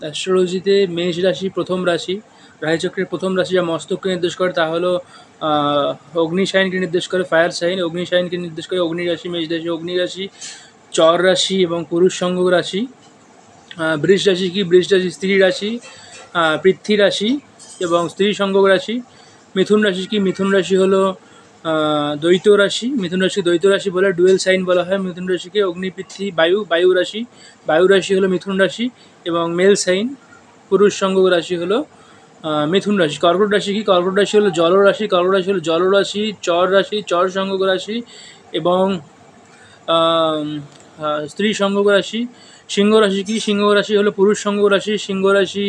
অ্যাস্ট্রোলজিতে মেষ রাশি প্রথম রাশি, রাশিচক্রের প্রথম রাশি যা মস্তককে নির্দেশ করে তা হলো অগ্নি সাইনকে নির্দেশ করে, ফায়ার সাইন। অগ্নি সাইনকে নির্দেশ করে অগ্নি রাশি, মেষ রাশি, অগ্নি রাশি, চর রাশি এবং পুরুষ সংযোগ রাশি। বৃষ রাশি কি? বৃষ রাশি স্ত্রী রাশি, পৃথ্বী রাশি এবং স্ত্রী সংযোগ রাশি। মিথুন রাশি কি? মিথুন রাশি হলো দ্বৈত রাশি। মিথুন রাশি দ্বৈত রাশি বলে, ডুয়েল সাইন বলা হয় মিথুন রাশিকে। অগ্নি, পৃথ্বী, বায়ু, বায়ু রাশি। বায়ু রাশি হলো মিথুন রাশি এবং মেল সাইন। পুরুষ সংযোগ রাশি হলো মিথুন রাশি। কর্কট রাশি কি? কর্কট রাশি হলো জল রাশি। কর্কট রাশি হলো জল রাশি, চর রাশি, চর সংযোগ রাশি এবং স্ত্রী সংযোগ রাশি। সিংহ রাশি কি? সিংহ রাশি হলো পুরুষ সংযোগ রাশি। সিংহ রাশি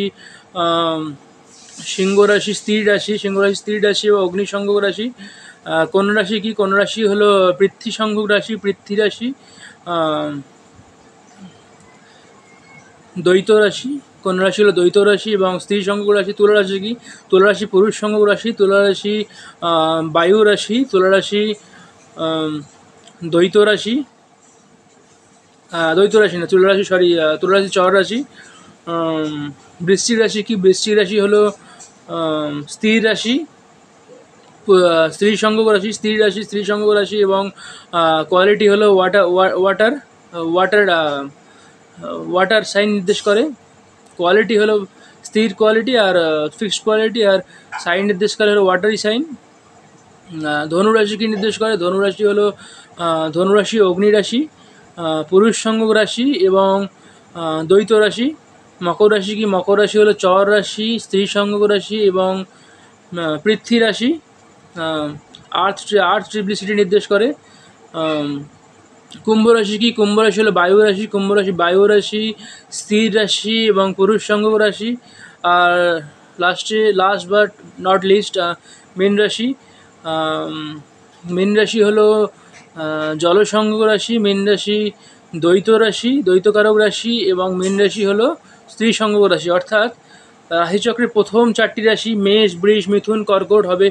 সিংহ রাশি স্ত্রী রাশি। সিংহ রাশি স্ত্রী রাশি ও অগ্নি সংযোগ রাশি। কন্যা রাশি কি? কন্যা রাশি হলো পৃথ্বী সংযোগ রাশি, পৃথ্বী রাশি, দ্বৈত রাশি। কন্যা রাশি হলো দ্বৈত রাশি এবং স্ত্রী সংযোগ রাশি। তুলা রাশি কি? তুলা রাশি পুরুষ সংযোগ রাশি। তুলা রাশি বায়ু রাশি। তুলা রাশি দ্বৈত রাশি, দ্বৈত রাশি না, তুলা রাশি, সরি, তুলা রাশি চর রাশি। বৃশ্চিক রাশি কি? বৃশ্চিক রাশি হলো স্থির রাশি, স্ত্রী সংযোগ রাশি। স্ত্রী রাশি, স্ত্রী সংযোগ রাশি এবং কোয়ালিটি হলো ওয়াটার ওয়াটার ওয়াটার সাইন নির্দেশ করে। কোয়ালিটি হলো স্থির কোয়ালিটি আর ফিক্সড কোয়ালিটি, আর সাইন নির্দেশ করে হলো ওয়াটারি সাইন। ধনুরাশি কি নির্দেশ করে? ধনুরাশি হলো ধনুরাশি অগ্নি রাশি, পুরুষ সংযোগ রাশি এবং দ্বৈত রাশি। মকর রাশি কি? মকর রাশি হলো চর রাশি, স্ত্রী সংযোগ রাশি এবং পৃথ্বী রাশি। আর্থ ট্রিপ্লিসিটি নির্দেশ করে। কুম্ভ রাশি কি? কুম্ভ রাশি হলো বায়ু রাশি। কুম্ভ রাশি বায়ু রাশি, স্থির রাশি এবং পুরুষ সংযোগ রাশি। আর লাস্ট বাট নট লিস্ট, মীন রাশি। মীন রাশি হলো জল সংযোগ রাশি। মীন রাশি দ্বৈত রাশি, দ্বৈতকারক রাশি এবং মীন রাশি হলো স্ত্রী সংযোগ রাশি। অর্থাৎ রাশিচক্রের প্রথম 4টি রাশি মেষ, বৃষ, মিথুন, কর্কট হবে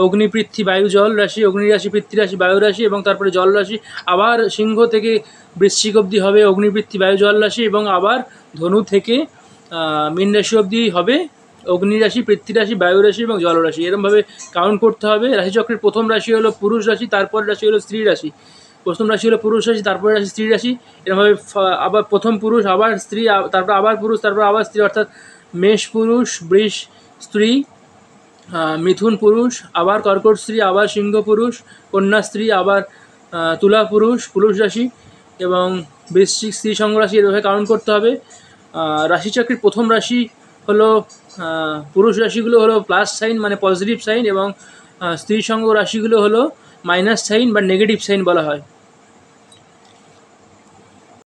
অগ্নি, পৃথ্বী, বায়ু, জল রাশি। অগ্নি রাশি, পৃথ্বী রাশি, বায়ু রাশি এবং তারপরে জল রাশি। আবার সিংহ থেকে বৃশ্চিক অবধি হবে অগ্নি, পৃথ্বী, বায়ু, জল রাশি এবং আবার ধনু থেকে মীন রাশি অবধি হবে অগ্নি রাশি, পৃথ্বী রাশি, বায়ু রাশি এবং জল রাশি। এরকমভাবে কাউন্ট করতে হবে। রাশিচক্রের প্রথম রাশি হলো পুরুষ রাশি, তারপর রাশি হলো স্ত্রী রাশি। প্রথম রাশি হলো পুরুষ রাশি, তারপরে রাশি স্ত্রী রাশি। এরকমভাবে আবার প্রথম পুরুষ, আবার স্ত্রী, তারপর আবার পুরুষ, তারপর আবার স্ত্রী। অর্থাৎ মেষ পুরুষ, বৃষ স্ত্রী, মিথুন পুরুষ, আবার কর্কট স্ত্রী, আবার সিংহ পুরুষ, কন্যা স্ত্রী, আবার তুলা পুরুষ, পুরুষ রাশি এবং বৃশ্চিক স্ত্রী সংঘ রাশি। এভাবে কাউন্ট করতে হবে। রাশিচক্রের প্রথম রাশি হলো পুরুষ রাশিগুলো হলো প্লাস সাইন মানে পজিটিভ সাইন এবং স্ত্রী সংঘ রাশিগুলো হলো মাইনাস সাইন বা নেগেটিভ সাইন বলা হয়।